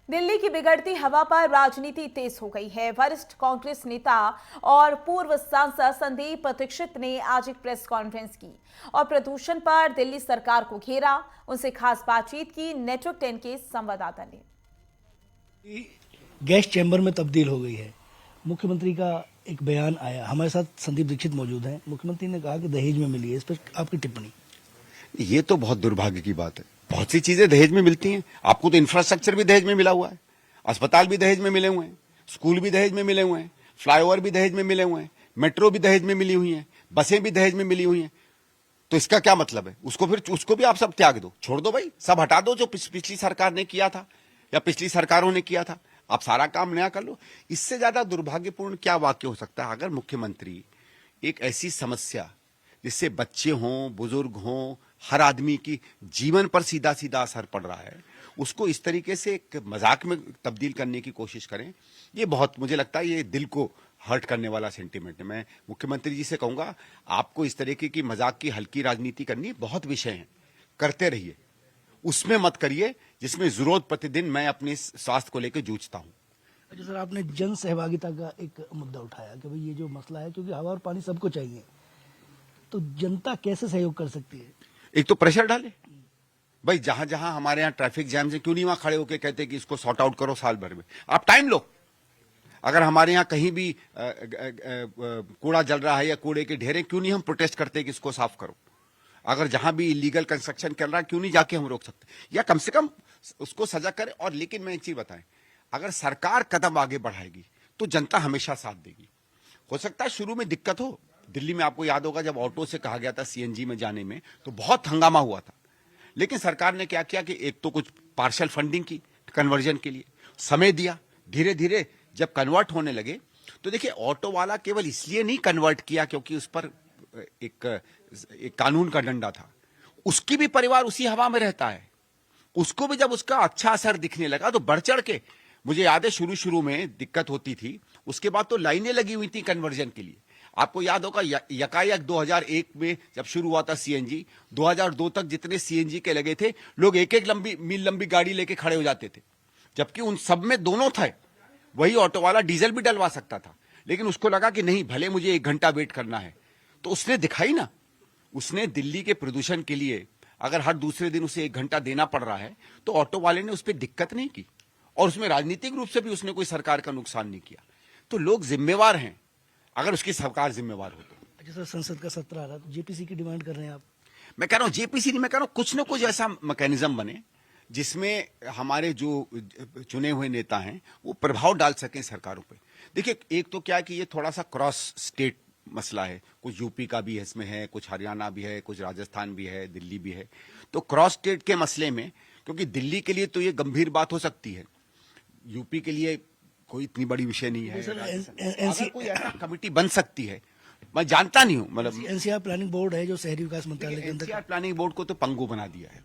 दिल्ली की बिगड़ती हवा पर राजनीति तेज हो गई है। वरिष्ठ कांग्रेस नेता और पूर्व सांसद संदीप दीक्षित ने आज एक प्रेस कॉन्फ्रेंस की और प्रदूषण पर दिल्ली सरकार को घेरा। उनसे खास बातचीत की नेटवर्क 10 के संवाददाता ने। गैस चैम्बर में तब्दील हो गई है। मुख्यमंत्री का एक बयान आया, हमारे साथ संदीप दीक्षित मौजूद हैं। मुख्यमंत्री ने कहा कि दहेज में मिली है, इस पर आपकी टिप्पणी? ये तो बहुत दुर्भाग्य की बात है। बहुत सी चीजें दहेज में मिलती हैं। आपको तो इंफ्रास्ट्रक्चर भी दहेज में मिला हुआ है, अस्पताल भी दहेज में मिले हुए हैं, स्कूल भी दहेज में मिले हुए हैं, फ्लाईओवर भी दहेज में मिले हुए हैं, मेट्रो भी दहेज में मिली हुई है, बसें भी दहेज में मिली हुई हैं। तो इसका क्या मतलब है? उसको भी आप सब त्याग दो, छोड़ दो भाई, सब हटा दो जो पिछली सरकार ने किया था या पिछली सरकारों ने किया था। आप सारा काम नया कर लो। इससे ज्यादा दुर्भाग्यपूर्ण क्या वाक्य हो सकता है? अगर मुख्यमंत्री एक ऐसी समस्या जिससे बच्चे हों, बुजुर्ग हों, हर आदमी की जीवन पर सीधा सीधा असर पड़ रहा है, उसको इस तरीके से एक मजाक में तब्दील करने की कोशिश करें, ये बहुत, मुझे लगता है ये दिल को हर्ट करने वाला सेंटीमेंट है। मैं मुख्यमंत्री जी से कहूंगा, आपको इस तरीके की मजाक की हल्की राजनीति करनी, बहुत विषय हैं, करते रहिए, उसमें मत करिए जिसमें जरूरत प्रतिदिन मैं अपने स्वास्थ्य को लेकर जूझता हूं। अच्छा सर, आपने जन सहभागिता का एक मुद्दा उठाया कि भाई ये जो मसला है, क्योंकि हवा और पानी सबको चाहिए, तो जनता कैसे सहयोग कर सकती है? एक तो प्रेशर डाले भाई, जहां जहां हमारे यहाँ ट्रैफिक जैम है, क्यों नहीं वहां खड़े होकर कहते कि इसको सॉर्ट आउट करो साल भर में। आप टाइम लो। अगर हमारे यहाँ कहीं भी कूड़ा जल रहा है या कूड़े के ढेरे, क्यों नहीं हम प्रोटेस्ट करते कि इसको साफ करो। अगर जहां भी इलीगल कंस्ट्रक्शन चल रहा है, क्यों नहीं जाके हम रोक सकते, या कम से कम उसको सजा करें। और लेकिन मैं एक चीज बताएं, अगर सरकार कदम आगे बढ़ाएगी तो जनता हमेशा साथ देगी। हो सकता है शुरू में दिक्कत हो। दिल्ली में आपको याद होगा, जब ऑटो से कहा गया था सीएनजी में जाने में, तो बहुत हंगामा हुआ था। लेकिन सरकार ने क्या किया कि एक तो कुछ पार्शियल फंडिंग की कन्वर्जन के लिए, समय दिया। धीरे धीरे जब कन्वर्ट होने लगे तो देखिए, ऑटो वाला केवल इसलिए नहीं कन्वर्ट किया क्योंकि उस पर एक कानून का डंडा था, उसकी भी परिवार उसी हवा में रहता है। उसको भी जब उसका अच्छा असर दिखने लगा तो बढ़ चढ़ के, मुझे याद है शुरू शुरू में दिक्कत होती थी, उसके बाद तो लाइनें लगी हुई थी कन्वर्जन के लिए। आपको याद होगा यकायक 2001 में जब शुरू हुआ था सीएनजी, 2002 तक जितने सीएनजी के लगे थे, लोग एक एक मील लंबी गाड़ी लेके खड़े हो जाते थे, जबकि उन सब में दोनों थे। वही ऑटो वाला डीजल भी डलवा सकता था, लेकिन उसको लगा कि नहीं, भले मुझे 1 घंटा वेट करना है, तो उसने दिखाई ना, उसने दिल्ली के प्रदूषण के लिए अगर हर दूसरे दिन उसे 1 घंटा देना पड़ रहा है, तो ऑटो वाले ने उस पर दिक्कत नहीं की, और उसमें राजनीतिक रूप से भी उसने कोई सरकार का नुकसान नहीं किया। तो लोग जिम्मेवार हैं, अगर उसकी सरकार जिम्मेवार हो तो। अच्छा सर, संसद का सत्र आ रहा है, तो जेपीसी की डिमांड कर रहे हैं आप? मैं कह रहा हूं जेपीसी नहीं, मैं कह रहा हूं कुछ न कुछ ऐसा मैकेनिज्म बने जिसमें हमारे जो चुने हुए नेता हैं वो प्रभाव डाल सकें सरकारों पे। देखिए, एक तो क्या है कि ये थोड़ा सा क्रॉस स्टेट मसला है, कुछ यूपी का भी इसमें है, कुछ हरियाणा भी है, कुछ राजस्थान भी है, दिल्ली भी है। तो क्रॉस स्टेट के मसले में, क्योंकि दिल्ली के लिए तो ये गंभीर बात हो सकती है, यूपी के लिए कोई इतनी बड़ी विषय नहीं है। अगर कोई ऐसा कमेटी बन सकती है, मैं जानता नहीं हूं, मतलब एनसीआर प्लानिंग बोर्ड है जो शहरी विकास मंत्रालय के अंदर, एनसीआर प्लानिंग बोर्ड को तो पंगु बना दिया है।